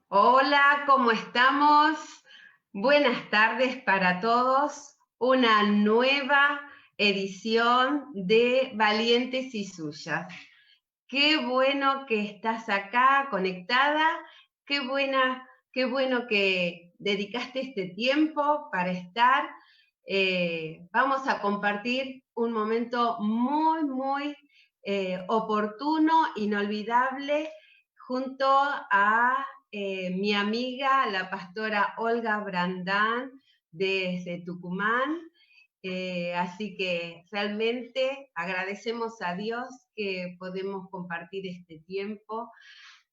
Hola, ¿cómo estamos? Buenas tardes para todos. Una nueva edición de Valientes y Suyas. Qué bueno que estás acá conectada. Qué bueno que dedicaste este tiempo para estar. Vamos a compartir un momento muy oportuno, inolvidable, junto a mi amiga, la pastora Olga Brandán, desde Tucumán. Así que realmente agradecemos a Dios que podemos compartir este tiempo.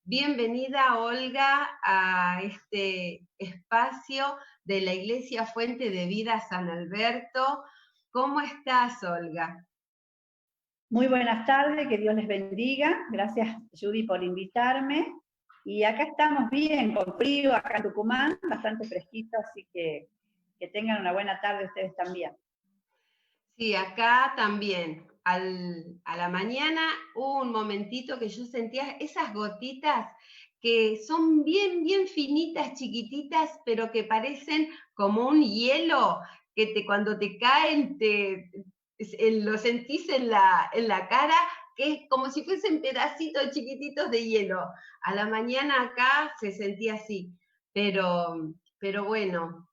Bienvenida, Olga, a este espacio de la Iglesia Fuente de Vida San Alberto. ¿Cómo estás, Olga? Muy buenas tardes, que Dios les bendiga. Gracias, Judy, por invitarme. Y acá estamos bien, con frío, acá en Tucumán, bastante fresquito, así que tengan una buena tarde ustedes también. Sí, acá también. A la mañana hubo un momentito que yo sentía esas gotitas que son bien finitas, chiquititas, pero que parecen como un hielo que cuando te caen lo sentís en la cara, que es como si fuesen pedacitos chiquititos de hielo. A la mañana acá se sentía así, pero bueno.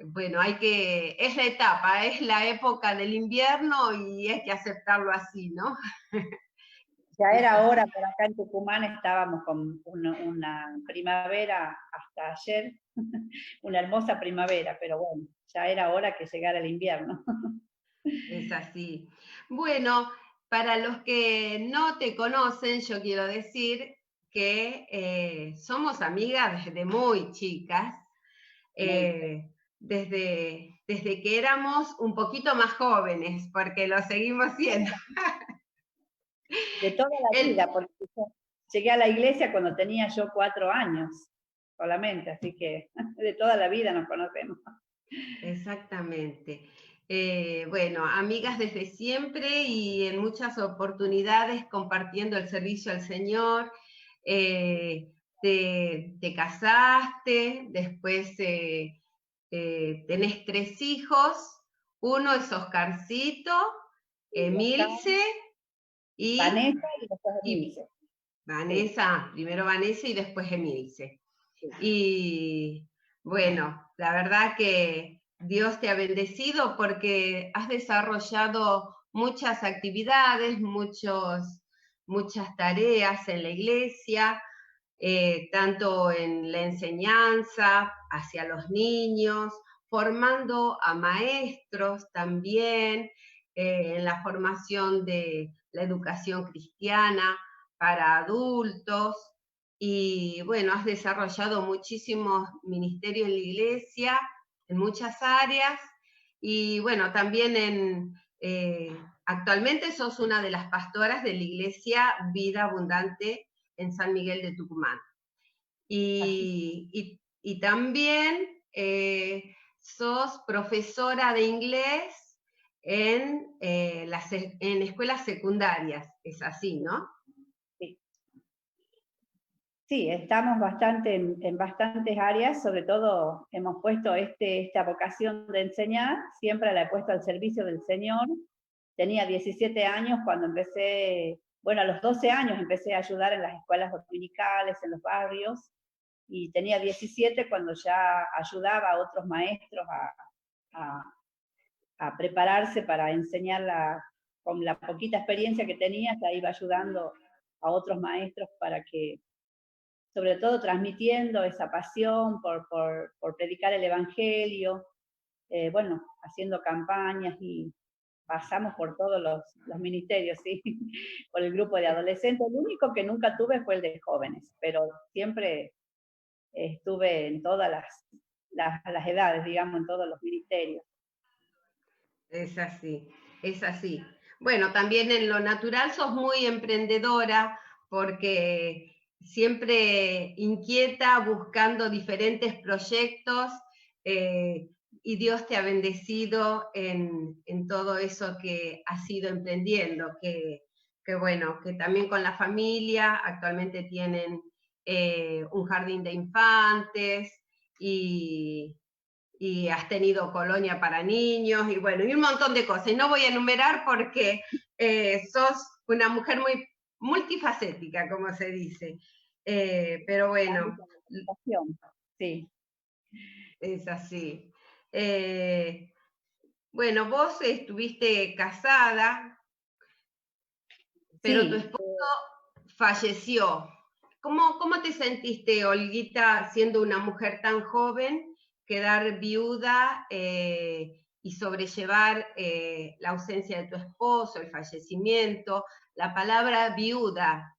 Bueno, es la etapa, es la época del invierno y hay que aceptarlo así, ¿no? Ya Es era hora, así. por acá en Tucumán estábamos con una primavera hasta ayer, una hermosa primavera, pero bueno, ya era hora que llegara el invierno. Es así. Bueno, para los que no te conocen, yo quiero decir que somos amigas desde muy chicas, Muy, desde que éramos un poquito más jóvenes, porque lo seguimos siendo. de toda la El, vida, porque yo llegué a la iglesia cuando tenía yo 4 años solamente, así que de toda la vida nos conocemos. Exactamente. Bueno, amigas desde siempre y en muchas oportunidades compartiendo el servicio al Señor. Te casaste, después tenés 3 hijos. Uno es Oscarcito, Y acá Emilce y, Vanessa y después y Emilce. Sí, Vanessa, primero Vanessa y después Emilce. sí. Y bueno, la verdad que Dios te ha bendecido porque has desarrollado muchas actividades, muchas tareas en la iglesia, tanto en la enseñanza hacia los niños, formando a maestros también, en la formación de la educación cristiana para adultos. Y bueno, has desarrollado muchísimos ministerios en la iglesia, en muchas áreas, y bueno, también actualmente sos una de las pastoras de la iglesia Vida Abundante en San Miguel de Tucumán. Así. Y también sos profesora de inglés en escuelas secundarias, es así, ¿no? Sí. Sí, estamos bastante en bastantes áreas, sobre todo hemos puesto esta vocación de enseñar, siempre la he puesto al servicio del Señor. Tenía 17 años cuando empecé, bueno, a los 12 años empecé a ayudar en las escuelas dominicales, en los barrios, y tenía 17 cuando ya ayudaba a otros maestros a, a prepararse para enseñar con la poquita experiencia que tenía, ya iba ayudando a otros maestros para que, sobre todo transmitiendo esa pasión por predicar el Evangelio, bueno, haciendo campañas y pasamos por todos los ministerios, ¿sí? Por el grupo de adolescentes. El único que nunca tuve fue el de jóvenes, pero siempre estuve en todas las edades, digamos, en todos los ministerios. Es así, es así. Bueno, también en lo natural sos muy emprendedora porque siempre inquieta buscando diferentes proyectos, eh, y Dios te ha bendecido en todo eso que has ido emprendiendo, que bueno, que también con la familia actualmente tienen un jardín de infantes y has tenido colonia para niños y bueno, y un montón de cosas. Y no voy a enumerar porque sos una mujer muy multifacética, como se dice. Pero bueno, sí. Es así. Bueno, vos estuviste casada, pero Sí, tu esposo falleció. ¿Cómo te sentiste, Olguita, siendo una mujer tan joven, quedar viuda y sobrellevar la ausencia de tu esposo, el fallecimiento? La palabra viuda.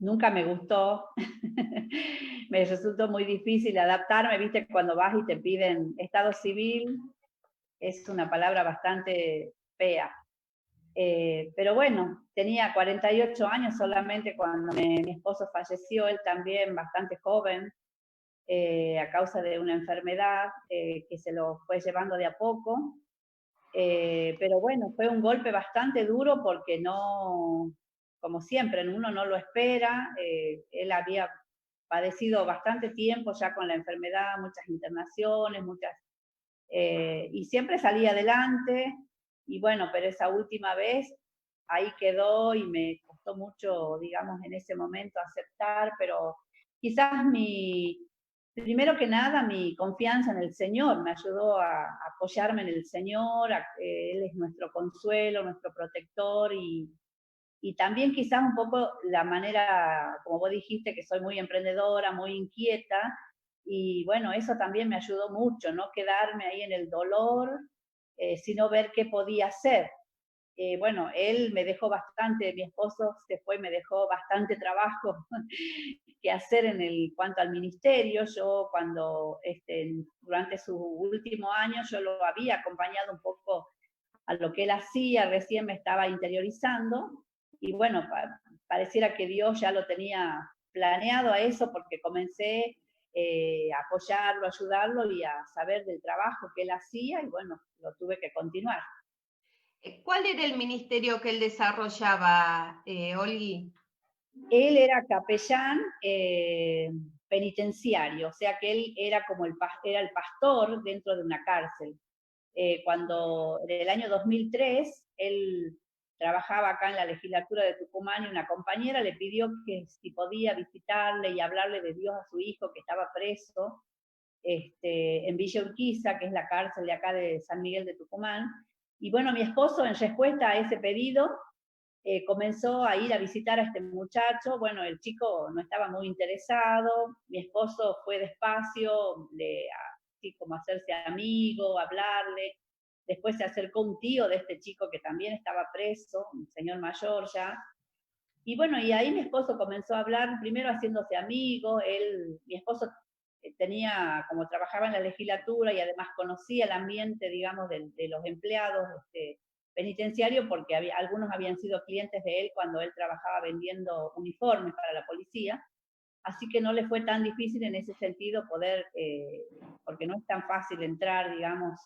nunca me gustó. Me resultó muy difícil adaptarme, viste, cuando vas y te piden estado civil, es una palabra bastante fea. Pero bueno, tenía 48 años solamente cuando mi esposo falleció, él también bastante joven, a causa de una enfermedad que se lo fue llevando de a poco. Pero bueno, fue un golpe bastante duro porque no, como siempre, uno no lo espera. Él había padecido bastante tiempo ya con la enfermedad, muchas internaciones, y siempre salía adelante. Y bueno, pero esa última vez ahí quedó y me costó mucho, digamos, en ese momento aceptar, pero quizás primero que nada, mi confianza en el Señor me ayudó a apoyarme en el Señor, Él es nuestro consuelo, nuestro protector, y también quizás un poco la manera, como vos dijiste, que soy muy emprendedora, muy inquieta, y bueno, eso también me ayudó mucho, no quedarme ahí en el dolor, sino ver qué podía hacer. Bueno, él me dejó bastante, mi esposo se fue, me dejó bastante trabajo que hacer en cuanto al ministerio. Yo cuando, durante su último año, yo lo había acompañado un poco a lo que él hacía, recién me estaba interiorizando, y bueno, pareciera que Dios ya lo tenía planeado a eso, porque comencé a apoyarlo, a ayudarlo y a saber del trabajo que él hacía, y bueno, lo tuve que continuar. ¿Cuál era el ministerio que él desarrollaba, Olgui? Él era capellán penitenciario, o sea que él era como era el pastor dentro de una cárcel. Cuando en el año 2003 él trabajaba acá en la legislatura de Tucumán y una compañera le pidió que si podía visitarle y hablarle de Dios a su hijo que estaba preso en Villa Urquiza, que es la cárcel de acá de San Miguel de Tucumán. Y bueno, mi esposo en respuesta a ese pedido comenzó a ir a visitar a este muchacho. Bueno, el chico no estaba muy interesado, mi esposo fue despacio, así como hacerse amigo, hablarle. Después se acercó un tío de este chico que también estaba preso, un señor mayor ya. Y bueno, y ahí mi esposo comenzó a hablar, primero haciéndose amigo. Mi esposo tenía, como trabajaba en la legislatura y además conocía el ambiente, digamos, de los empleados penitenciarios, porque algunos habían sido clientes de él cuando él trabajaba vendiendo uniformes para la policía. Así que no le fue tan difícil en ese sentido poder, porque no es tan fácil entrar, digamos,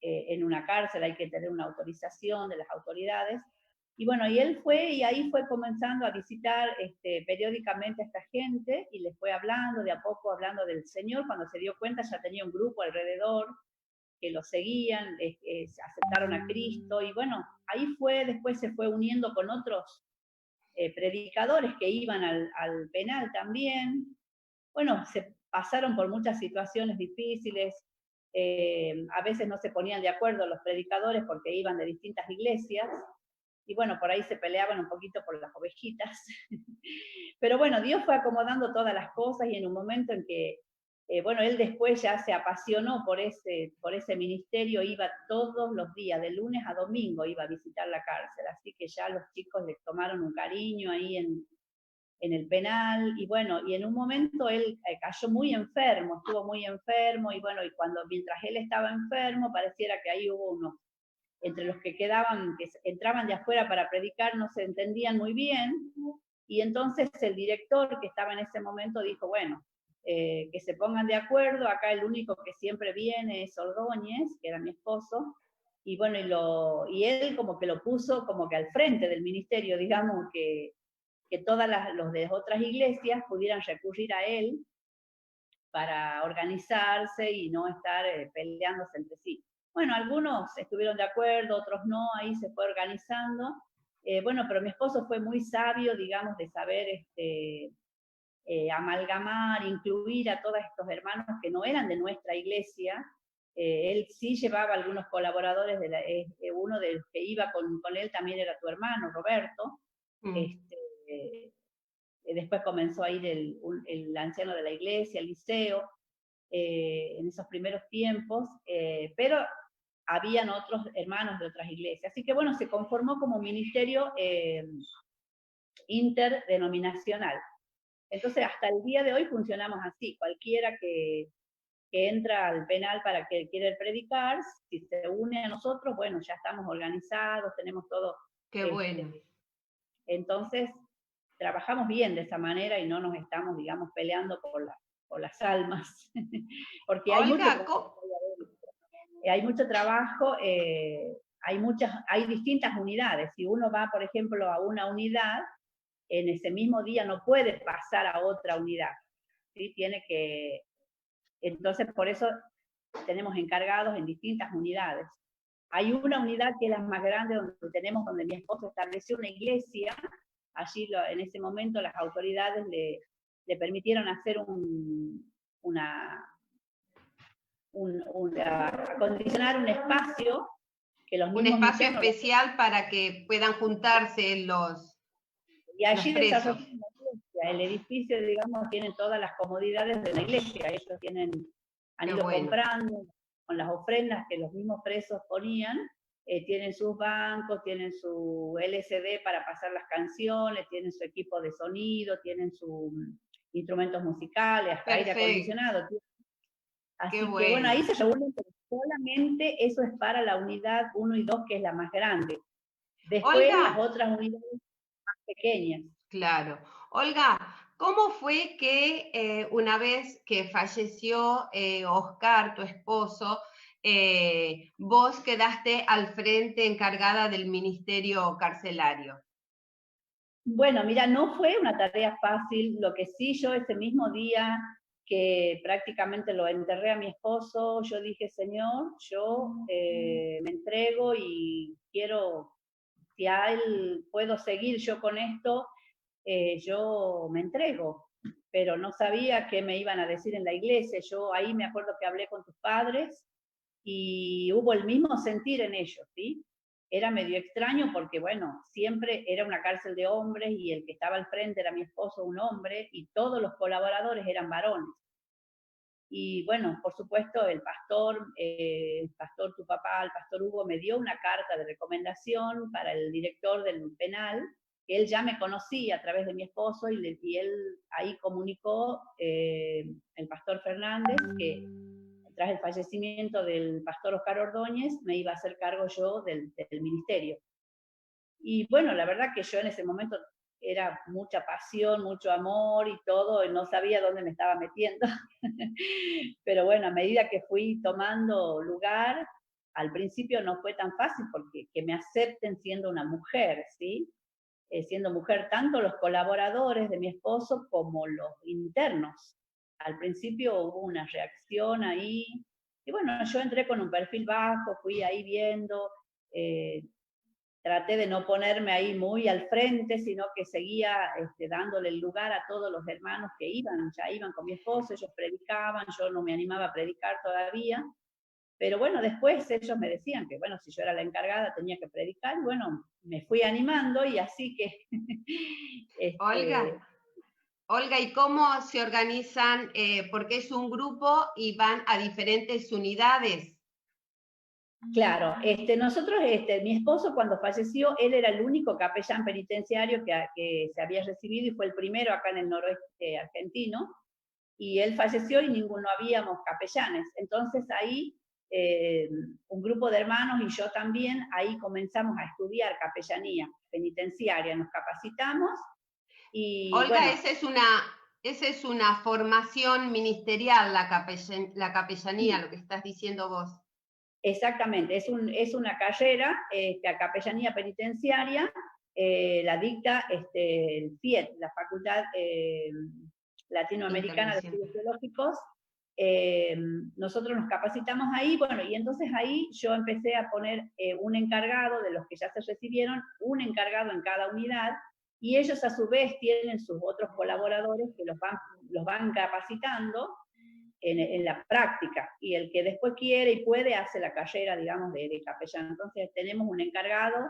en una cárcel, hay que tener una autorización de las autoridades. Y bueno, y él fue, y ahí fue comenzando a visitar periódicamente a esta gente, y les fue hablando, de a poco hablando del Señor. Cuando se dio cuenta ya tenía un grupo alrededor que lo seguían, aceptaron a Cristo, y bueno, ahí fue, después se fue uniendo con otros predicadores que iban al penal también. Bueno, se pasaron por muchas situaciones difíciles, a veces no se ponían de acuerdo los predicadores porque iban de distintas iglesias, y bueno, por ahí se peleaban un poquito por las ovejitas. Pero bueno, Dios fue acomodando todas las cosas, y en un momento en que, bueno, él después ya se apasionó por ese ministerio, iba todos los días, de lunes a domingo iba a visitar la cárcel, así que ya los chicos le tomaron un cariño ahí en el penal. Y bueno, y en un momento él cayó muy enfermo, estuvo muy enfermo, y bueno, mientras él estaba enfermo, pareciera que ahí hubo unos, entre los que quedaban, que entraban de afuera para predicar, no se entendían muy bien, y entonces el director que estaba en ese momento dijo, bueno, que se pongan de acuerdo, acá el único que siempre viene es Ordóñez, que era mi esposo, y bueno, y él como que lo puso como que al frente del ministerio, digamos, que que todos los de otras iglesias pudieran recurrir a él para organizarse y no estar peleándose entre sí. Bueno, algunos estuvieron de acuerdo, otros no, ahí se fue organizando. Bueno, pero mi esposo fue muy sabio, digamos, de saber amalgamar, incluir a todos estos hermanos que no eran de nuestra iglesia. Él sí llevaba algunos colaboradores, uno de los que iba con él también era tu hermano, Roberto. Después comenzó a ir el anciano de la iglesia, el liceo, en esos primeros tiempos, pero habían otros hermanos de otras iglesias. Así que bueno, se conformó como un ministerio interdenominacional. Entonces, hasta el día de hoy funcionamos así. Cualquiera que entra al penal para que quiera predicar, si se une a nosotros, bueno, ya estamos organizados, tenemos todo. Qué bueno. Entonces, trabajamos bien de esa manera y no nos estamos, digamos, peleando por las almas. Porque Olga, hay mucho trabajo, hay distintas unidades. Si uno va, por ejemplo, a una unidad, en ese mismo día no puede pasar a otra unidad, ¿sí? Entonces por eso tenemos encargados en distintas unidades. Hay una unidad que es la más grande, donde mi esposo estableció una iglesia. Allí en ese momento las autoridades le permitieron hacer acondicionar un espacio que los mismos un espacio especial para que puedan juntarse y allí desarrolló una iglesia. El edificio, digamos, tiene todas las comodidades de la iglesia. Ellos han ido comprando con las ofrendas que los mismos presos ponían. Tienen sus bancos, tienen su LCD para pasar las canciones, tienen su equipo de sonido, tienen sus instrumentos musicales, hasta aire acondicionado. Así que bueno, ahí se reúnen, pero solamente eso es para la unidad 1 y 2, que es la más grande. Después Olga, las otras unidades más pequeñas. Claro. Olga, ¿cómo fue que una vez que falleció Oscar, tu esposo, vos quedaste al frente encargada del ministerio carcelario? Bueno, mira, no fue una tarea fácil. Lo que sí, yo ese mismo día que prácticamente lo enterré a mi esposo, yo dije, Señor, yo me entrego y quiero, si a él puedo seguir yo con esto, yo me entrego. Pero no sabía qué me iban a decir en la iglesia. Yo ahí me acuerdo que hablé con tus padres y hubo el mismo sentir en ellos, ¿sí? Era medio extraño porque, bueno, siempre era una cárcel de hombres y el que estaba al frente era mi esposo, un hombre, y todos los colaboradores eran varones. Y bueno, por supuesto, el pastor, tu papá, el pastor Hugo, me dio una carta de recomendación para el director del penal, que él ya me conocía a través de mi esposo, y él ahí comunicó, el pastor Fernández, que tras el fallecimiento del pastor Oscar Ordóñez, me iba a hacer cargo yo del ministerio. Y bueno, la verdad que yo en ese momento era mucha pasión, mucho amor y todo, y no sabía dónde me estaba metiendo. Pero bueno, a medida que fui tomando lugar, al principio no fue tan fácil porque que me acepten siendo una mujer, ¿sí? Siendo mujer, tanto los colaboradores de mi esposo como los internos. Al principio hubo una reacción ahí, y bueno, yo entré con un perfil bajo, fui ahí viendo, traté de no ponerme ahí muy al frente, sino que seguía dándole el lugar a todos los hermanos que ya iban con mi esposo, ellos predicaban, yo no me animaba a predicar todavía, pero bueno, después ellos me decían que bueno, si yo era la encargada tenía que predicar, y bueno, me fui animando y así que... Olga, ¿y cómo se organizan? Porque es un grupo y van a diferentes unidades. Claro, nosotros, mi esposo cuando falleció, él era el único capellán penitenciario que se había recibido y fue el primero acá en el noroeste argentino, y él falleció y no habíamos capellanes. Entonces ahí un grupo de hermanos y yo también, ahí comenzamos a estudiar capellanía penitenciaria, nos capacitamos y... Olga, bueno, esa es una formación ministerial, la capellanía, sí. Lo que estás diciendo vos. Exactamente, es una carrera, capellanía penitenciaria, la dicta el FIET, la Facultad Latinoamericana de Estudios Teológicos. Nosotros nos capacitamos ahí, bueno, y entonces ahí yo empecé a poner un encargado de los que ya se recibieron, un encargado en cada unidad, y ellos a su vez tienen sus otros colaboradores que los van capacitando en la práctica, y el que después quiere y puede hace la carrera, digamos, de capellán. Entonces tenemos un encargado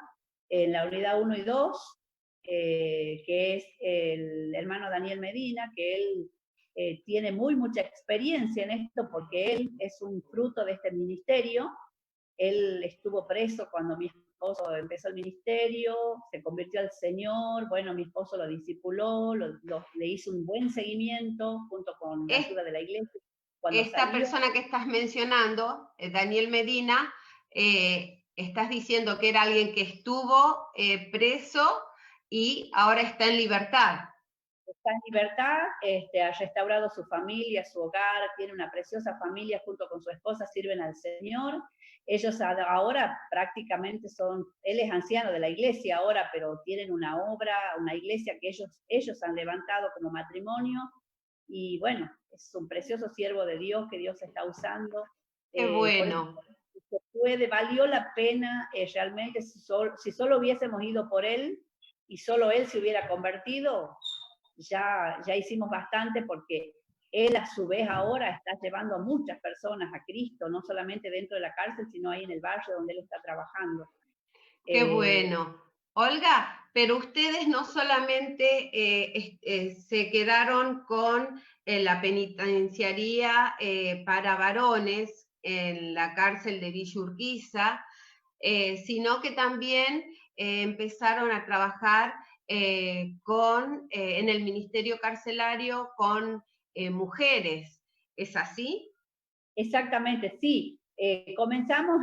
en la unidad 1 y 2, que es el hermano Daniel Medina, que él tiene mucha experiencia en esto, porque él es un fruto de este ministerio. Él estuvo preso cuando mi esposo empezó el ministerio, se convirtió al Señor, bueno, mi esposo lo discipuló, le hizo un buen seguimiento junto con la ayuda de la iglesia. Esta persona que estás mencionando, Daniel Medina, estás diciendo que era alguien que estuvo preso y ahora está en libertad. Está en libertad, ha restaurado su familia, su hogar, tiene una preciosa familia junto con su esposa, sirven al Señor. Ellos ahora prácticamente él es anciano de la iglesia ahora, pero tienen una obra, una iglesia que ellos han levantado como matrimonio, y bueno, es un precioso siervo de Dios que Dios está usando. Qué bueno. Valió la pena realmente, si solo hubiésemos ido por él, y solo él se hubiera convertido, ya hicimos bastante, porque él a su vez ahora está llevando a muchas personas a Cristo, no solamente dentro de la cárcel, sino ahí en el barrio donde él está trabajando. Qué bueno. Olga, pero ustedes no solamente se quedaron con la penitenciaría para varones en la cárcel de Villa Urquiza, sino que también empezaron a trabajar en el ministerio carcelario con mujeres. ¿Es así? Exactamente, sí. Comenzamos,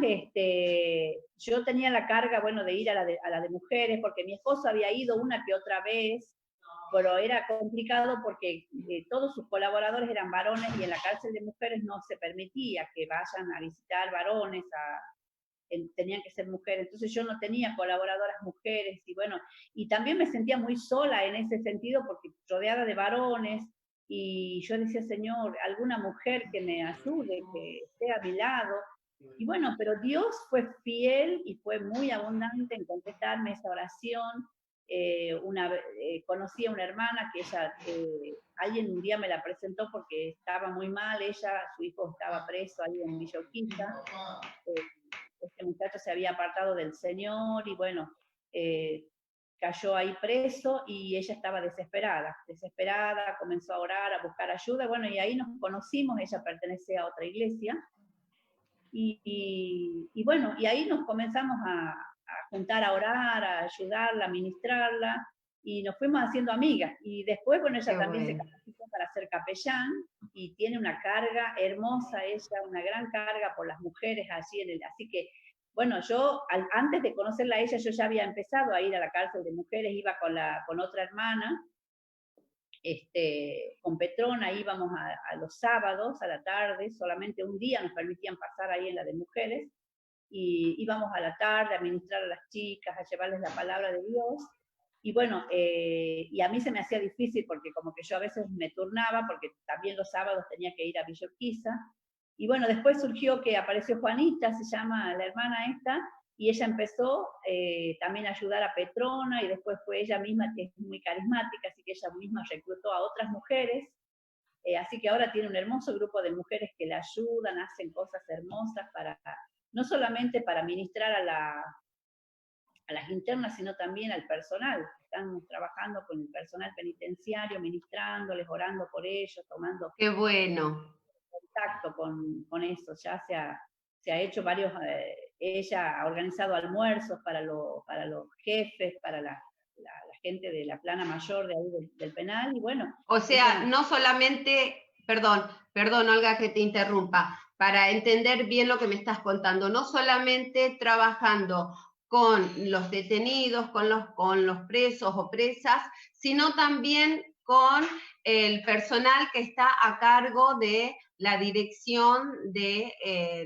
yo tenía la carga, bueno, de ir a la de mujeres, porque mi esposo había ido una que otra vez, pero era complicado porque todos sus colaboradores eran varones, y en la cárcel de mujeres no se permitía que vayan a visitar varones, tenían que ser mujeres. Entonces yo no tenía colaboradoras mujeres, y bueno, y también me sentía muy sola en ese sentido, porque rodeada de varones, y yo decía, Señor, alguna mujer que me ayude, que esté a mi lado. Y bueno, pero Dios fue fiel y fue muy abundante en contestarme esa oración. Conocí a una hermana que alguien un día me la presentó porque estaba muy mal, su hijo estaba preso ahí en Villa Urquiza. Este muchacho se había apartado del Señor, y bueno, cayó ahí preso, y ella estaba desesperada, comenzó a orar, a buscar ayuda, bueno, y ahí nos conocimos. Ella pertenecía a otra iglesia, y bueno, y ahí nos comenzamos a juntar a orar, a ayudarla, a ministrarla, y nos fuimos haciendo amigas. Y después, bueno, ella también se capacitó para ser capellán, y tiene una carga hermosa ella, una gran carga por las mujeres allí así que, bueno, yo antes de conocerla a ella, yo ya había empezado a ir a la cárcel de mujeres, iba con otra hermana, con Petrona, íbamos a los sábados a la tarde, solamente un día nos permitían pasar ahí en la de mujeres, y íbamos a la tarde a ministrar a las chicas, a llevarles la palabra de Dios. Y bueno, y a mí se me hacía difícil, porque como que yo a veces me turnaba, porque también los sábados tenía que ir a Villa Urquiza. Y bueno, después surgió que apareció Juanita, se llama la hermana esta, y ella empezó también a ayudar a Petrona, y después fue ella misma, que es muy carismática, así que ella misma reclutó a otras mujeres. Así que ahora tiene un hermoso grupo de mujeres que la ayudan, hacen cosas hermosas, no solamente para ministrar a las internas, sino también al personal. Están trabajando con el personal penitenciario, ministrándoles, orando por ellos, tomando Qué bueno. Contacto con eso. Ya se ha hecho varios, ella ha organizado almuerzos para los jefes, para la gente de la plana mayor de ahí del penal, y bueno. O sea, no solamente, perdón Olga que te interrumpa, para entender bien lo que me estás contando, no solamente trabajando con los detenidos, con los presos o presas, sino también con el personal que está a cargo de la dirección de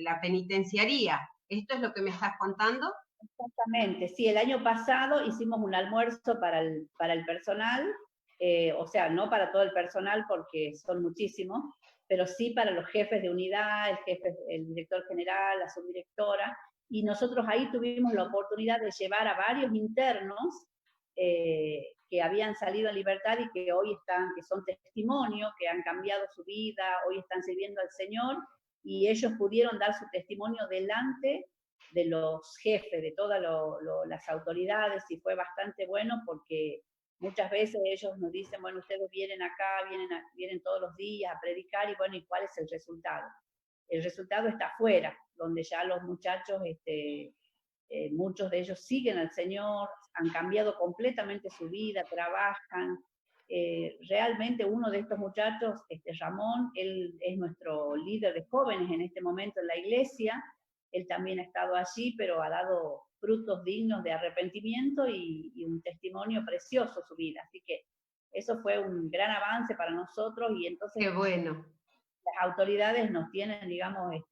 la penitenciaría. ¿Esto es lo que me estás contando? Exactamente, sí, el año pasado hicimos un almuerzo para el personal, o sea, no para todo el personal porque son muchísimos, pero sí para los jefes de unidad, el jefe, el director general, la subdirectora, y nosotros ahí tuvimos la oportunidad de llevar a varios internos que habían salido en libertad y que hoy están, que son testimonio, que han cambiado su vida, hoy están sirviendo al Señor, y ellos pudieron dar su testimonio delante de los jefes, de todas las autoridades, y fue bastante bueno porque muchas veces ellos nos dicen, bueno, ustedes vienen acá, vienen todos los días a predicar, y bueno, ¿y cuál es el resultado? El resultado está afuera, donde ya los muchachos, muchos de ellos siguen al Señor, han cambiado completamente su vida, trabajan. Realmente uno de estos muchachos, Ramón, él es nuestro líder de jóvenes en este momento en la iglesia, él también ha estado allí, pero ha dado frutos dignos de arrepentimiento y un testimonio precioso su vida. Así que eso fue un gran avance para nosotros, y entonces Qué bueno. las autoridades nos tienen, digamos,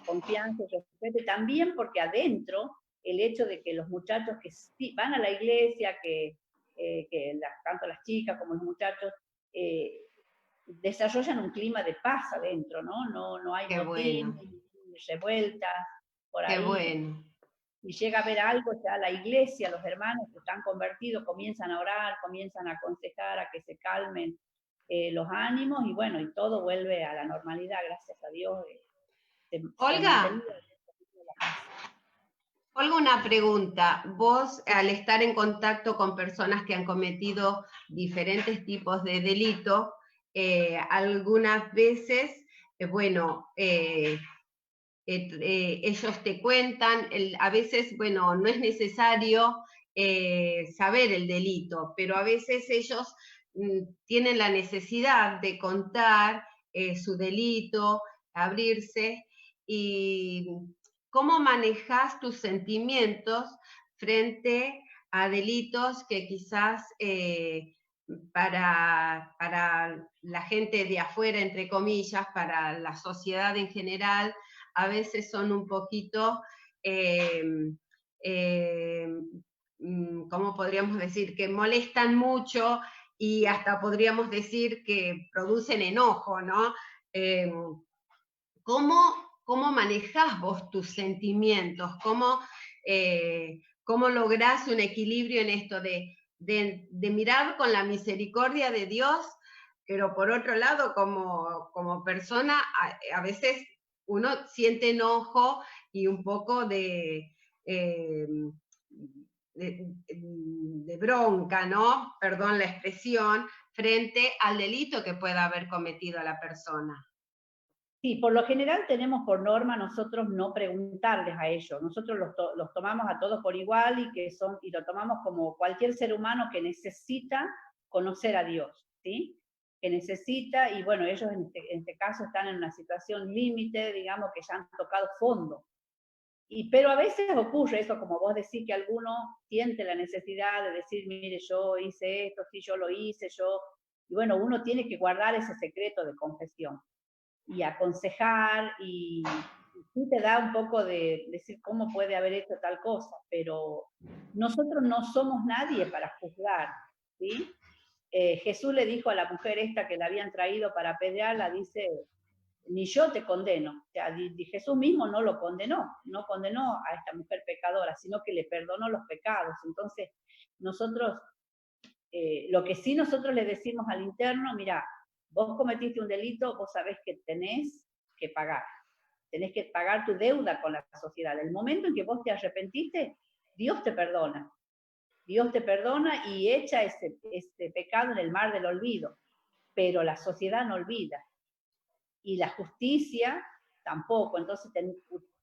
confianza y respeto, y también porque adentro el hecho de que los muchachos que van a la iglesia, tanto las chicas como los muchachos, desarrollan un clima de paz adentro, ¿no? No hay Qué motín, bueno. ni revueltas por Qué ahí. bueno. Y llega a haber algo, ya la iglesia, los hermanos que están convertidos comienzan a orar, comienzan a aconsejar, a que se calmen los ánimos, y bueno, y todo vuelve a la normalidad, gracias a Dios, se ha Olga, mantenido la paz. Olga, una pregunta. Vos, al estar en contacto con personas que han cometido diferentes tipos de delito, algunas veces, bueno, ellos te cuentan, a veces, bueno, no es necesario saber el delito, pero a veces ellos tienen la necesidad de contar su delito, abrirse, y cómo manejas tus sentimientos frente a delitos que quizás para la gente de afuera, entre comillas, para la sociedad en general, a veces son un poquito, eh, eh, ¿cómo podríamos decir? Que molestan mucho y hasta podríamos decir que producen enojo, ¿no? Eh, ¿cómo manejás vos tus sentimientos? ¿Cómo lográs un equilibrio en esto de mirar con la misericordia de Dios, pero por otro lado, como persona, a veces uno siente enojo y un poco eh, de bronca, ¿no? Perdón la expresión, frente al delito que pueda haber cometido la persona? Sí, por lo general tenemos por norma nosotros no preguntarles a ellos. Nosotros los tomamos a todos por igual, y lo tomamos como cualquier ser humano que necesita conocer a Dios, ¿sí? Que necesita, y bueno, ellos en este caso están en una situación límite, digamos que ya han tocado fondo. Pero a veces ocurre eso, como vos decís, que alguno siente la necesidad de decir, mire, yo hice esto, sí, yo lo hice, y bueno, uno tiene que guardar ese secreto de confesión y aconsejar, y sí te da un poco de decir cómo puede haber hecho tal cosa, pero nosotros no somos nadie para juzgar, ¿sí? Jesús le dijo a la mujer esta que la habían traído para apedrearla, dice, ni yo te condeno. O sea, Jesús mismo no lo condenó, no condenó a esta mujer pecadora, sino que le perdonó los pecados. Entonces, nosotros, lo que sí nosotros le decimos al interno, mira, vos cometiste un delito, vos sabés que tenés que pagar tu deuda con la sociedad. El momento en que vos te arrepentiste, Dios te perdona. Dios te perdona y echa este pecado en el mar del olvido, pero la sociedad no olvida. Y la justicia tampoco. Entonces,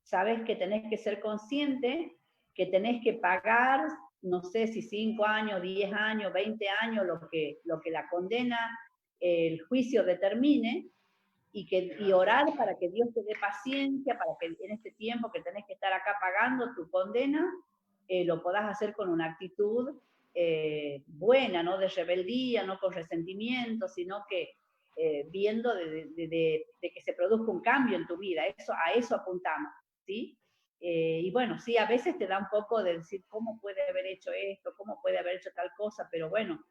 sabes que tenés que ser consciente que tenés que pagar, no sé si 5 años, 10 años, 20 años, lo que la condena, el juicio determine, y orar para que Dios te dé paciencia, para que en este tiempo que tenés que estar acá pagando tu condena, lo podás hacer con una actitud buena, no de rebeldía, no con resentimiento, sino que viendo de que se produzca un cambio en tu vida. A eso apuntamos, ¿sí? Y bueno, sí, a veces te da un poco de decir, ¿cómo puede haber hecho esto? ¿Cómo puede haber hecho tal cosa? Pero bueno,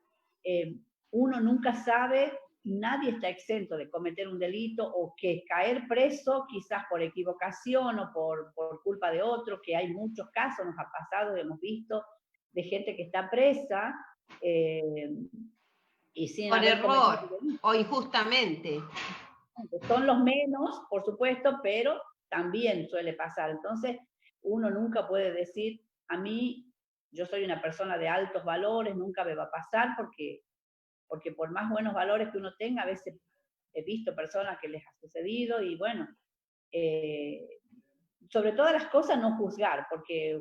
eh, uno nunca sabe, nadie está exento de cometer un delito o que caer preso quizás por equivocación o por culpa de otro, que hay muchos casos, nos ha pasado, hemos visto, de gente que está presa eh, y sin Por haber cometido error un delito. o injustamente. Son los menos, por supuesto, pero también suele pasar. Entonces, uno nunca puede decir, a mí, yo soy una persona de altos valores, nunca me va a pasar, porque por más buenos valores que uno tenga, a veces he visto personas que les ha sucedido y bueno, eh, sobre todas las cosas no juzgar, porque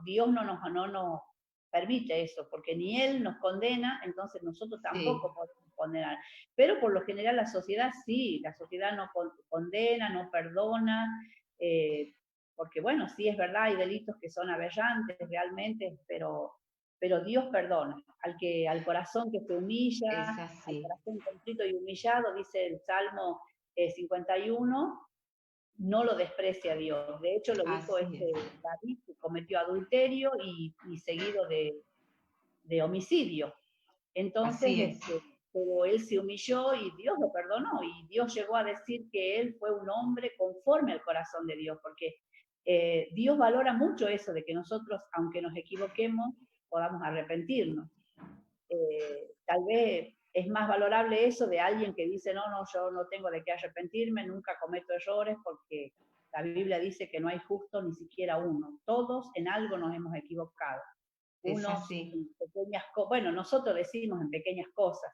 Dios no nos permite eso, porque ni Él nos condena, entonces nosotros Sí, tampoco podemos condenar. Pero por lo general la sociedad sí, la sociedad no condena, no perdona, eh, porque bueno, sí es verdad, hay delitos que son aberrantes realmente, pero Dios perdona. Al corazón que se humilla, es al así. corazón contrito y humillado, dice el Salmo 51, no lo desprecia a Dios. De hecho, lo dijo Así es. David, que cometió adulterio y seguido de homicidio. Entonces, Así es. pero él se humilló y Dios lo perdonó. Y Dios llegó a decir que él fue un hombre conforme al corazón de Dios, porque Dios valora mucho eso de que nosotros, aunque nos equivoquemos, podamos arrepentirnos. Tal vez es más valorable eso de alguien que dice, no, no, yo no tengo de qué arrepentirme, nunca cometo errores, porque la Biblia dice que no hay justo ni siquiera uno. Todos en algo nos hemos equivocado. Es Unos así. en pequeñas cosas, bueno, nosotros decimos en pequeñas cosas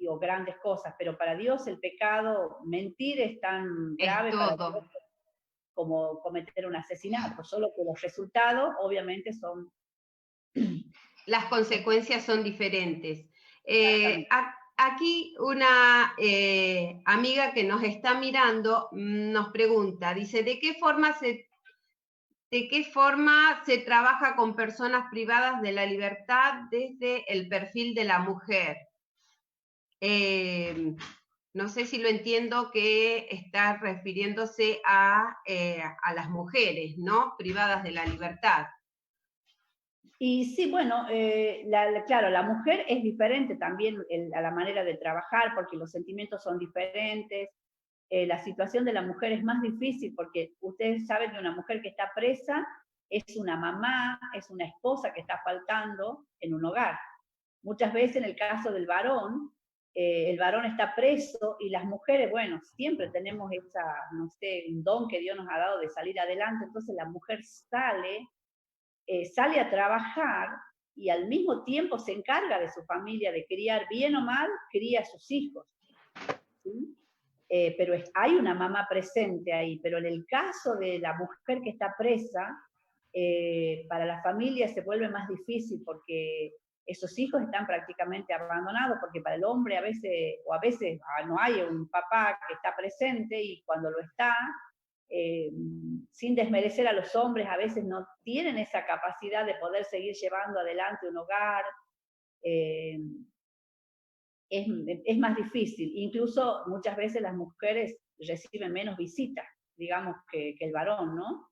o grandes cosas, pero para Dios el pecado, mentir es tan Es grave para todo. Dios como cometer un asesinato, solo que los resultados obviamente son, Las son consecuencias son diferentes. exactamente. Aquí una amiga que nos está mirando nos pregunta, dice, ¿de qué forma se trabaja con personas privadas de la libertad desde el perfil de la mujer? No sé si lo entiendo que está refiriéndose a las mujeres, ¿no? Privadas de la libertad. Y sí, bueno, claro, la mujer es diferente también a la manera de trabajar porque los sentimientos son diferentes. La situación de la mujer es más difícil porque ustedes saben que una mujer que está presa es una mamá, es una esposa que está faltando en un hogar. Muchas veces en el caso del varón, el varón está preso y las mujeres, bueno, siempre tenemos esa, no sé, un don que Dios nos ha dado de salir adelante, entonces la mujer sale a trabajar y al mismo tiempo se encarga de su familia, de criar bien o mal, cría a sus hijos. ¿Sí? Pero hay una mamá presente ahí, pero en el caso de la mujer que está presa, para la familia se vuelve más difícil porque esos hijos están prácticamente abandonados, porque para el hombre a veces no hay un papá que está presente y cuando lo está, sin desmerecer a los hombres, a veces no tienen esa capacidad de poder seguir llevando adelante un hogar. Eh, es más difícil. Incluso muchas veces las mujeres reciben menos visitas, digamos, que el varón, ¿no?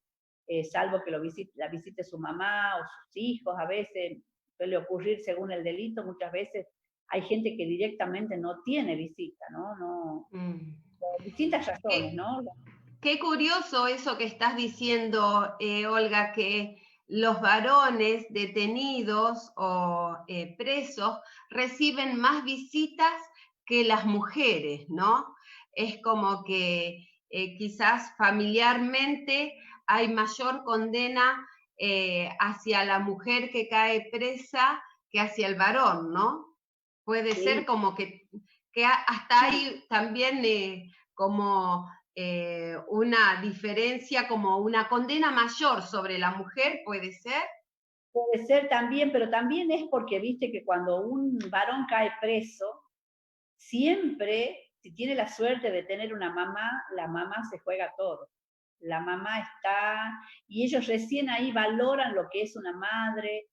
Salvo que la visite su mamá o sus hijos, a veces suele ocurrir según el delito, muchas veces hay gente que directamente no tiene visita, ¿no? Por distintas razones, ¿Qué, ¿no? qué curioso eso que estás diciendo, Olga, que los varones detenidos o presos reciben más visitas que las mujeres, ¿no? Es como que quizás familiarmente hay mayor condena hacia la mujer que cae presa que hacia el varón, ¿no? Puede ser Sí, como que hasta sí. hay también como una diferencia, como una condena mayor sobre la mujer, ¿puede ser? Puede ser también, pero también es porque viste que cuando un varón cae preso, siempre, si tiene la suerte de tener una mamá, la mamá se juega todo. La mamá está, y ellos recién ahí valoran lo que es una madre,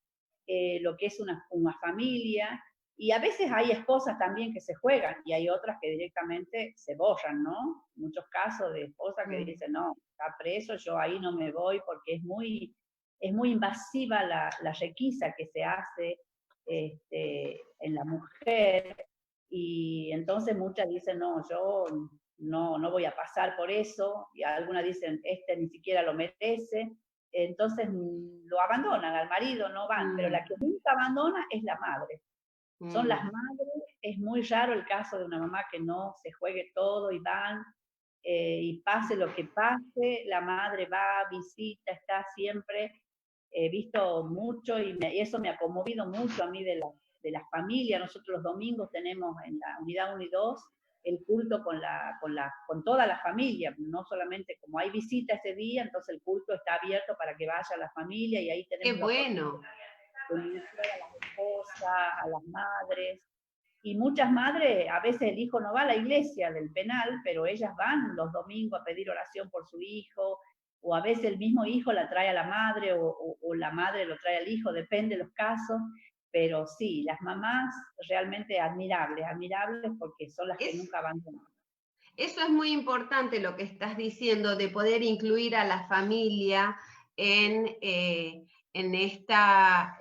lo que es una familia, Y a veces hay esposas también que se juegan y hay otras que directamente se borran, ¿no? Muchos casos de esposas que dicen, no, está preso, yo ahí no me voy porque es muy invasiva la requisa que se hace en la mujer, y entonces muchas dicen, no, yo no voy a pasar por eso, y algunas dicen, ni siquiera lo merece, entonces lo abandonan al marido, no van, pero la que nunca abandona es la madre. Son las madres, es muy raro el caso de una mamá que no se juegue todo y van, y pase lo que pase, la madre va, visita, está siempre. He visto mucho y eso me ha conmovido mucho a mí de la familia. Nosotros los domingos tenemos en la unidad 1 y 2 el culto con toda la familia, no solamente como hay visita ese día, entonces el culto está abierto para que vaya la familia y ahí Qué tenemos la bueno. oportunidad de iniciar a las esposas, a las madres. Y muchas madres, a veces el hijo no va a la iglesia del penal, pero ellas van los domingos a pedir oración por su hijo, o a veces el mismo hijo la trae a la madre, o la madre lo trae al hijo, depende de los casos. Pero sí, las mamás realmente admirables, admirables porque son las que Es, nunca abandonan. Eso es muy importante lo que estás diciendo, de poder incluir a la familia en esta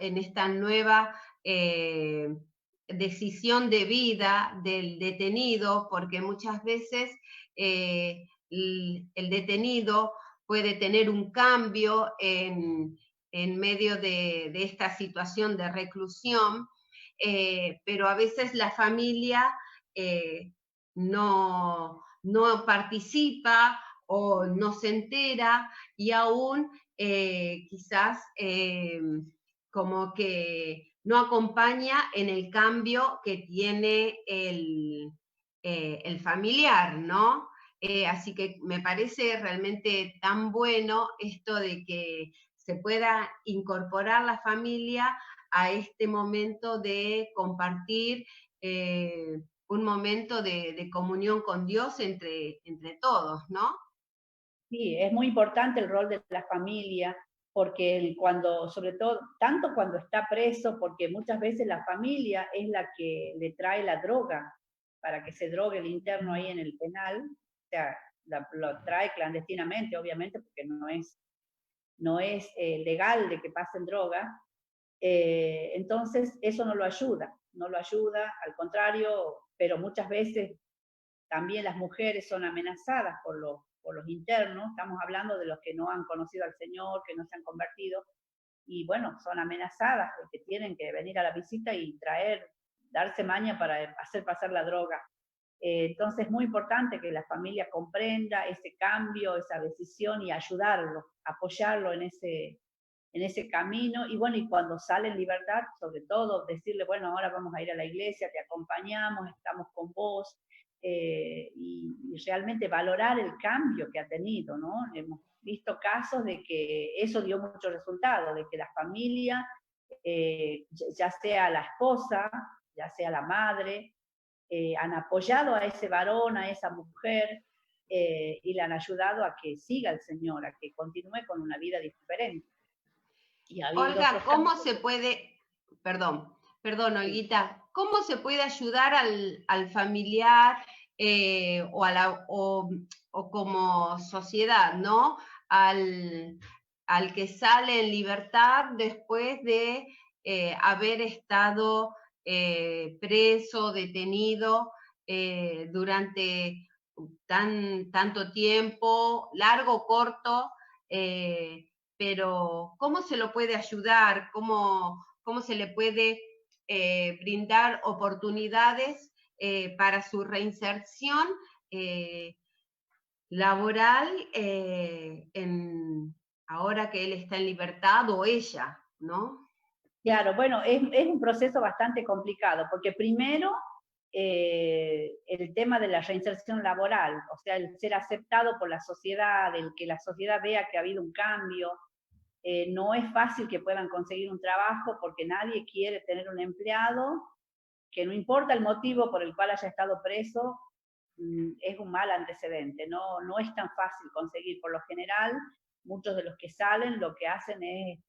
nueva decisión de vida del detenido, porque muchas veces el detenido puede tener un cambio en medio de esta situación de reclusión, pero a veces la familia no participa o no se entera, y aún quizás como que no acompaña en el cambio que tiene el familiar, ¿no? Así que me parece realmente tan bueno esto de que se pueda incorporar la familia a este momento de compartir un momento de comunión con Dios entre todos, ¿no? Sí, es muy importante el rol de la familia, porque cuando, sobre todo, tanto cuando está preso, porque muchas veces la familia es la que le trae la droga para que se drogue el interno ahí en el penal, o sea, lo trae clandestinamente, obviamente, porque no es legal de que pasen droga. Entonces eso no lo ayuda, no lo ayuda, al contrario, pero muchas veces también las mujeres son amenazadas por los internos, estamos hablando de los que no han conocido al Señor, que no se han convertido, y bueno, son amenazadas porque tienen que venir a la visita y darse maña para hacer pasar la droga. Entonces es muy importante que la familia comprenda ese cambio, esa decisión y ayudarlo, apoyarlo en ese camino, y bueno, y cuando sale en libertad, sobre todo, decirle, bueno, ahora vamos a ir a la iglesia, te acompañamos, estamos con vos, y realmente valorar el cambio que ha tenido, ¿no? Hemos visto casos de que eso dio mucho resultado, de que la familia, ya sea la esposa, ya sea la madre, han apoyado a ese varón, a esa mujer, y le han ayudado a que siga el Señor, a que continúe con una vida diferente. Y ha habido Olga, otros ¿cómo casos. se puede, perdón, Olguita, cómo se puede ayudar al familiar o como sociedad, ¿no? Al que sale en libertad después de haber estado preso, detenido durante tanto tiempo, largo o corto, pero ¿cómo se lo puede ayudar? ¿Cómo se le puede brindar oportunidades para su reinserción eh, laboral ahora que él está en libertad o ella, ¿no? Claro, bueno, es un proceso bastante complicado, porque primero el tema de la reinserción laboral, o sea, el ser aceptado por la sociedad, el que la sociedad vea que ha habido un cambio, no es fácil que puedan conseguir un trabajo porque nadie quiere tener un empleado que no importa el motivo por el cual haya estado preso, es un mal antecedente, no es tan fácil conseguir por lo general. muchos de los que salen lo que hacen es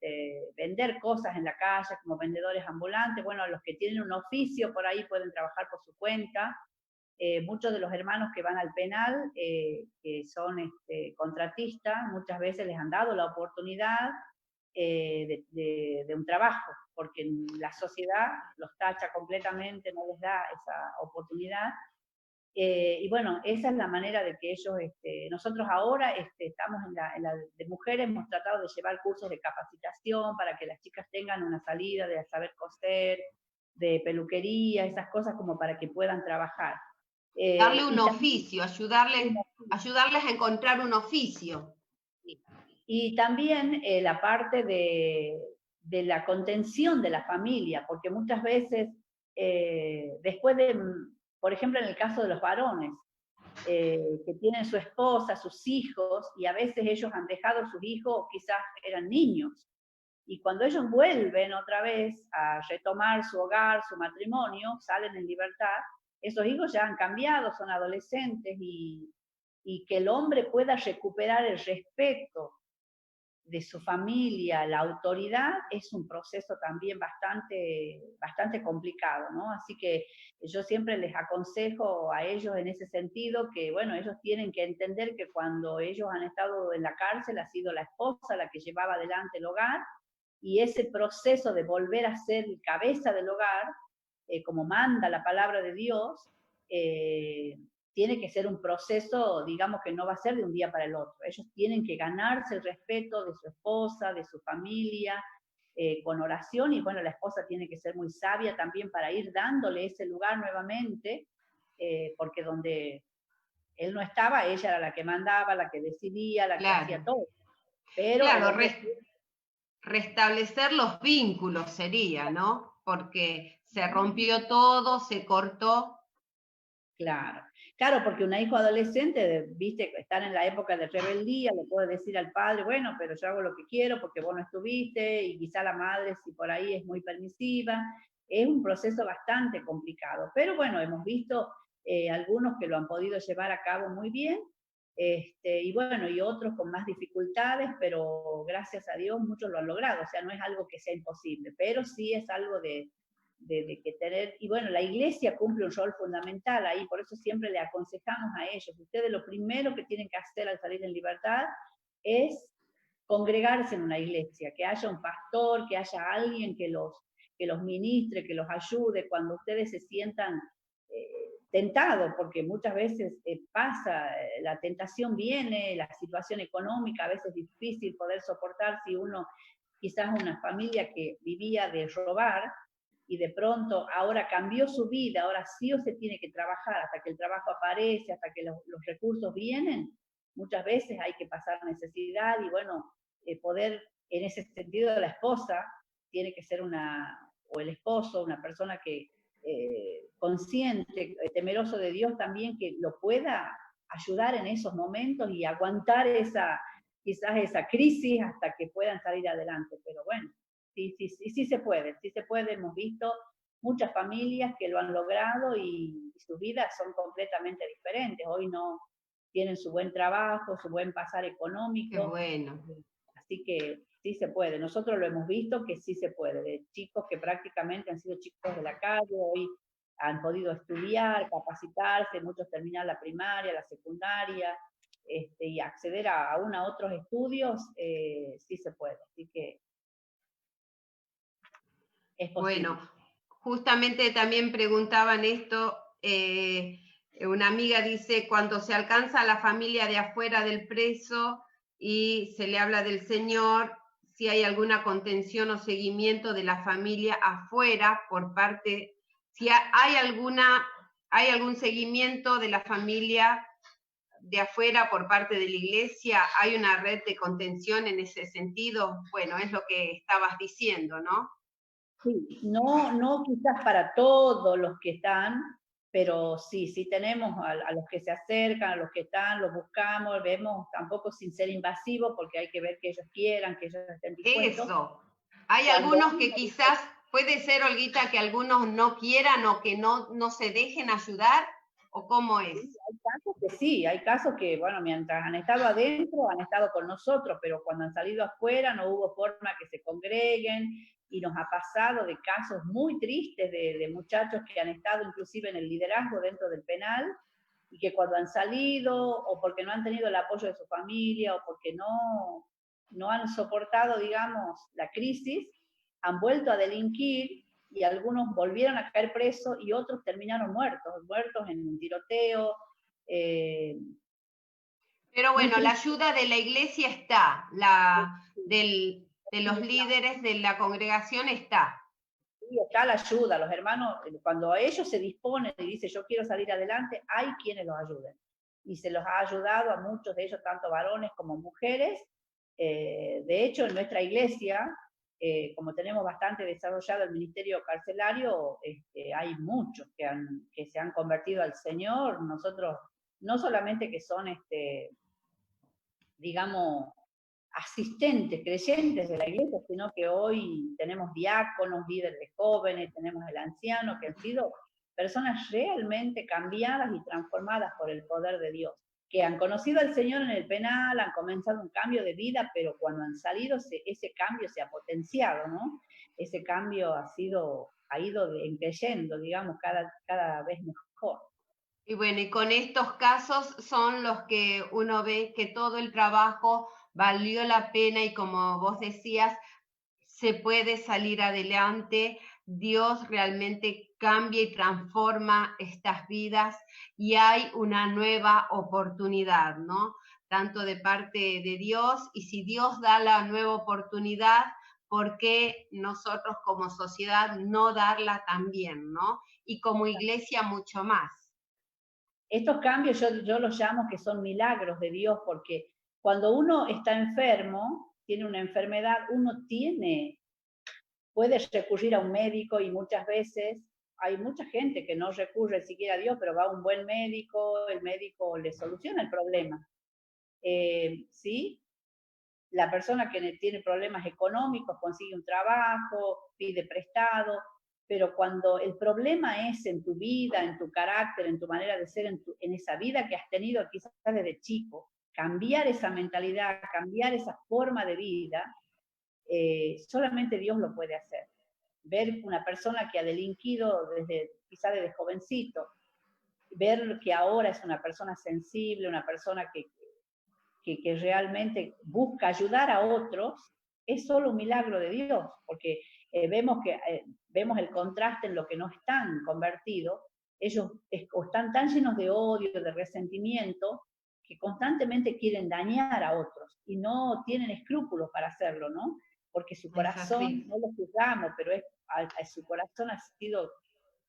vender cosas en la calle como vendedores ambulantes. Bueno, los que tienen un oficio por ahí pueden trabajar por su cuenta. Muchos de los hermanos que van al penal, que son contratistas, muchas veces les han dado la oportunidad de un trabajo, porque la sociedad los tacha completamente, no les da esa oportunidad. Y bueno, esa es la manera de que ellos, nosotros ahora estamos en la de mujeres, hemos tratado de llevar cursos de capacitación para que las chicas tengan una salida de saber coser, de peluquería, esas cosas como para que puedan trabajar. Darle un oficio, ayudarles a encontrar un oficio. Y también la parte de la contención de la familia, porque muchas veces, después de, por ejemplo, en el caso de los varones, que tienen su esposa, sus hijos, y a veces ellos han dejado a sus hijos, quizás eran niños, y cuando ellos vuelven otra vez a retomar su hogar, su matrimonio, salen en libertad, esos hijos ya han cambiado, son adolescentes, y que el hombre pueda recuperar el respeto de su familia, la autoridad, es un proceso también bastante complicado, ¿no? Así que yo siempre les aconsejo a ellos en ese sentido que, bueno, ellos tienen que entender que cuando ellos han estado en la cárcel ha sido la esposa la que llevaba adelante el hogar, y ese proceso de volver a ser cabeza del hogar, como manda la palabra de Dios, tiene que ser un proceso, digamos que no va a ser de un día para el otro. Ellos tienen que ganarse el respeto de su esposa, de su familia, con oración, y bueno, la esposa tiene que ser muy sabia también para ir dándole ese lugar nuevamente, porque donde él no estaba, ella era la que mandaba, la que decidía, la que hacía todo. Pero claro, restablecer los vínculos sería, ¿no? Porque se rompió todo, se cortó. Claro, claro, porque una hijo adolescente, viste, estar en la época de rebeldía, le puede decir al padre, bueno, pero yo hago lo que quiero porque vos no estuviste, y quizá la madre, si por ahí es muy permisiva, es un proceso bastante complicado. Pero bueno, hemos visto algunos que lo han podido llevar a cabo muy bien, y bueno, y otros con más dificultades, pero gracias a Dios muchos lo han logrado. O sea, no es algo que sea imposible, pero sí es algo de que tener, y bueno, la iglesia cumple un rol fundamental ahí, por eso siempre le aconsejamos a ellos, ustedes lo primero que tienen que hacer al salir en libertad es congregarse en una iglesia, que haya un pastor, que haya alguien que los ministre, que los ayude cuando ustedes se sientan tentados, porque muchas veces pasa, la tentación viene, la situación económica a veces es difícil poder soportar si uno, quizás una familia que vivía de robar, y de pronto ahora cambió su vida, ahora sí o se tiene que trabajar hasta que el trabajo aparece, hasta que los recursos vienen, muchas veces hay que pasar necesidad, y bueno, poder, en ese sentido, la esposa tiene que ser o el esposo, una persona que consciente, temeroso de Dios también, que lo pueda ayudar en esos momentos y aguantar quizás esa crisis hasta que puedan salir adelante, pero bueno. Sí se puede, hemos visto muchas familias que lo han logrado y sus vidas son completamente diferentes. Hoy no tienen su buen trabajo, su buen pasar económico. Qué bueno. Así que sí se puede. Nosotros lo hemos visto que sí se puede. De chicos que prácticamente han sido chicos de la calle, hoy han podido estudiar, capacitarse, muchos terminar la primaria, la secundaria, y acceder a otros estudios, sí se puede. Así que es posible. Bueno, justamente también preguntaban esto, una amiga dice, cuando se alcanza a la familia de afuera del preso y se le habla del Señor, si hay alguna contención o seguimiento de la familia afuera por parte, si hay algún seguimiento de la familia de afuera por parte de la iglesia, hay una red de contención en ese sentido. Bueno, es lo que estabas diciendo, ¿no? Sí, no quizás para todos los que están, pero sí tenemos a los que se acercan, a los que están, los buscamos, vemos, tampoco sin ser invasivos, porque hay que ver que ellos quieran, que ellos estén dispuestos. Eso. Hay algunos que quizás, puede ser, Olguita, que algunos no quieran o que no se dejen ayudar. ¿O cómo es? Hay casos que sí, hay casos que, bueno, mientras han estado adentro, han estado con nosotros, pero cuando han salido afuera no hubo forma que se congreguen, y nos ha pasado de casos muy tristes de muchachos que han estado inclusive en el liderazgo dentro del penal, y que cuando han salido, o porque no han tenido el apoyo de su familia, o porque no han soportado, digamos, la crisis, han vuelto a delinquir, y algunos volvieron a caer presos y otros terminaron muertos en un tiroteo. Eh, Pero muy bueno, la triste. ayuda de la iglesia está, de los líderes de la congregación está. Sí, está la ayuda, los hermanos, cuando ellos se disponen y dicen yo quiero salir adelante, hay quienes los ayuden. Y se los ha ayudado a muchos de ellos, tanto varones como mujeres. De hecho, en nuestra iglesia, como tenemos bastante desarrollado el ministerio carcelario, hay muchos que se han convertido al Señor. Nosotros, no solamente que son, digamos, asistentes, creyentes de la iglesia, sino que hoy tenemos diáconos, líderes de jóvenes, tenemos el anciano, que han sido personas realmente cambiadas y transformadas por el poder de Dios, que han conocido al Señor en el penal, han comenzado un cambio de vida, pero cuando han salido ese cambio se ha potenciado, ¿no? Ese cambio ha ido creyendo, digamos, cada vez mejor. Y bueno, y con estos casos son los que uno ve que todo el trabajo valió la pena y como vos decías, se puede salir adelante. Dios realmente cambia y transforma estas vidas y hay una nueva oportunidad, ¿no? Tanto de parte de Dios, y si Dios da la nueva oportunidad, ¿por qué nosotros como sociedad no darla también, ¿no? Y como iglesia mucho más. Estos cambios yo los llamo que son milagros de Dios, porque cuando uno está enfermo, tiene una enfermedad, puede recurrir a un médico, y muchas veces hay mucha gente que no recurre siquiera a Dios, pero va a un buen médico, el médico le soluciona el problema. ¿Sí? La persona que tiene problemas económicos consigue un trabajo, pide prestado, pero cuando el problema es en tu vida, en tu carácter, en tu manera de ser, en esa vida que has tenido quizás desde chico, cambiar esa mentalidad, cambiar esa forma de vida, solamente Dios lo puede hacer. Ver una persona que ha delinquido quizás desde jovencito, ver que ahora es una persona sensible, una persona que realmente busca ayudar a otros, es solo un milagro de Dios, porque vemos el contraste en lo que no están convertidos. Ellos están tan llenos de odio, de resentimiento, que constantemente quieren dañar a otros y no tienen escrúpulos para hacerlo, ¿no? Porque su corazón, no lo juzgamos, pero su corazón ha sido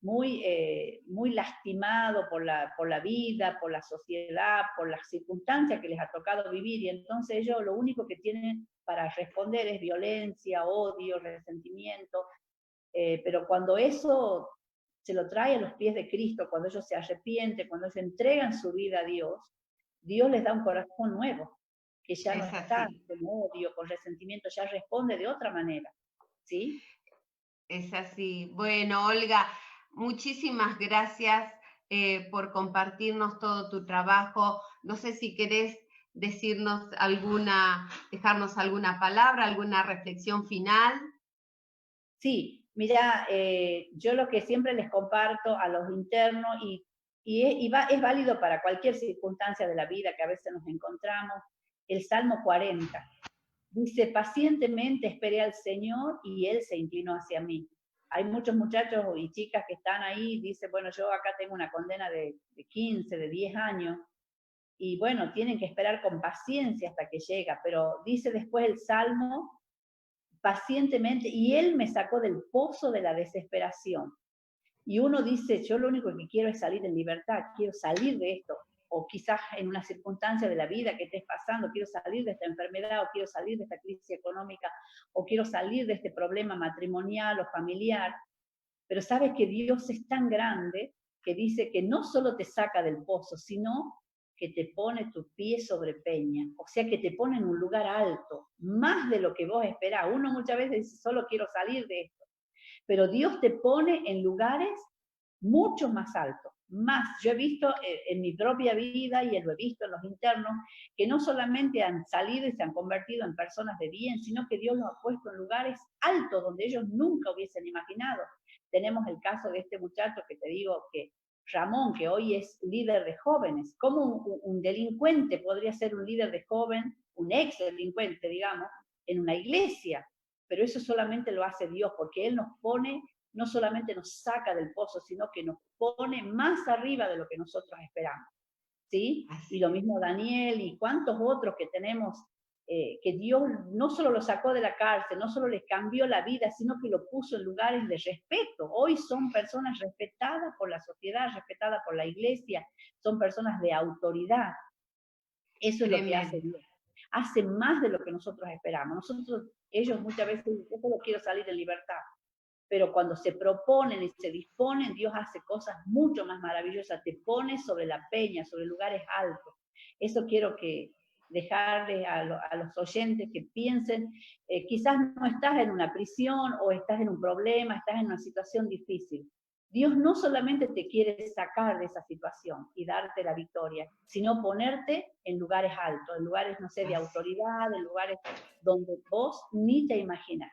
muy lastimado por la vida, por la sociedad, por las circunstancias que les ha tocado vivir, y entonces ellos lo único que tienen para responder es violencia, odio, resentimiento, pero cuando eso se lo trae a los pies de Cristo, cuando ellos se arrepienten, cuando ellos entregan su vida a Dios, Dios les da un corazón nuevo, que ya no está con odio, con resentimiento, ya responde de otra manera, ¿sí? Es así. Bueno, Olga, muchísimas gracias por compartirnos todo tu trabajo. No sé si querés decirnos dejarnos alguna palabra, alguna reflexión final. Sí, mira, yo lo que siempre les comparto a los internos, es válido para cualquier circunstancia de la vida que a veces nos encontramos, el Salmo 40. Dice, pacientemente esperé al Señor y Él se inclinó hacia mí. Hay muchos muchachos y chicas que están ahí, dice, bueno, yo acá tengo una condena de 15, de 10 años, y bueno, tienen que esperar con paciencia hasta que llega, pero dice después el Salmo, pacientemente, y Él me sacó del pozo de la desesperación. Y uno dice, yo lo único que quiero es salir en libertad, quiero salir de esto, o quizás en una circunstancia de la vida que estés pasando, quiero salir de esta enfermedad, o quiero salir de esta crisis económica, o quiero salir de este problema matrimonial o familiar, pero sabes que Dios es tan grande que dice que no solo te saca del pozo, sino que te pone tu pie sobre peña, o sea que te pone en un lugar alto, más de lo que vos esperás. Uno muchas veces dice, solo quiero salir de esto, pero Dios te pone en lugares mucho más altos, más. Yo he visto en mi propia vida y lo he visto en los internos, que no solamente han salido y se han convertido en personas de bien, sino que Dios los ha puesto en lugares altos donde ellos nunca hubiesen imaginado. Tenemos el caso de este muchacho que te digo que Ramón, que hoy es líder de jóvenes. ¿Cómo un delincuente podría ser un líder de joven, un ex delincuente, digamos, en una iglesia? Pero eso solamente lo hace Dios, porque Él nos pone, no solamente nos saca del pozo, sino que nos pone más arriba de lo que nosotros esperamos. ¿Sí? Y lo mismo Daniel y cuántos otros que tenemos, que Dios no solo lo sacó de la cárcel, no solo les cambió la vida, sino que lo puso en lugares de respeto. Hoy son personas respetadas por la sociedad, respetadas por la iglesia, son personas de autoridad. Eso es lo que hace Dios. Hace más de lo que nosotros esperamos. Ellos muchas veces dicen, yo solo quiero salir en libertad. Pero cuando se proponen y se disponen, Dios hace cosas mucho más maravillosas, te pone sobre la peña, sobre lugares altos. Eso quiero que dejarles a los oyentes que piensen, quizás no estás en una prisión o estás en un problema, estás en una situación difícil. Dios no solamente te quiere sacar de esa situación y darte la victoria, sino ponerte en lugares altos, en lugares, no sé, de autoridad, en lugares donde vos ni te imaginas.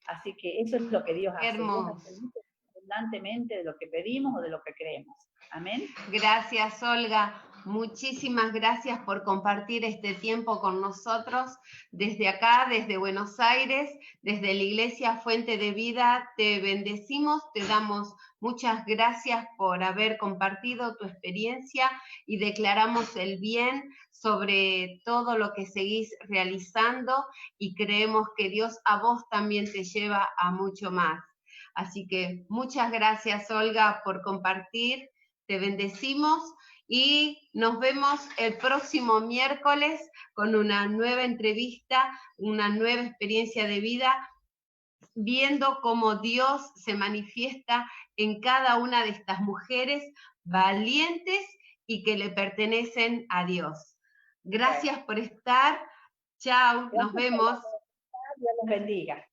Así que eso es lo que Dios hace. Dios hace mucho abundantemente de lo que pedimos o de lo que creemos. Amén. Gracias, Olga. Muchísimas gracias por compartir este tiempo con nosotros. Desde acá, desde Buenos Aires, desde la Iglesia Fuente de Vida, te bendecimos, te damos muchas gracias por haber compartido tu experiencia y declaramos el bien sobre todo lo que seguís realizando y creemos que Dios a vos también te lleva a mucho más. Así que muchas gracias, Olga, por compartir. Te bendecimos y nos vemos el próximo miércoles con una nueva entrevista, una nueva experiencia de vida, viendo cómo Dios se manifiesta en cada una de estas mujeres valientes y que le pertenecen a Dios. Gracias por estar. Chao, nos vemos. Dios los bendiga.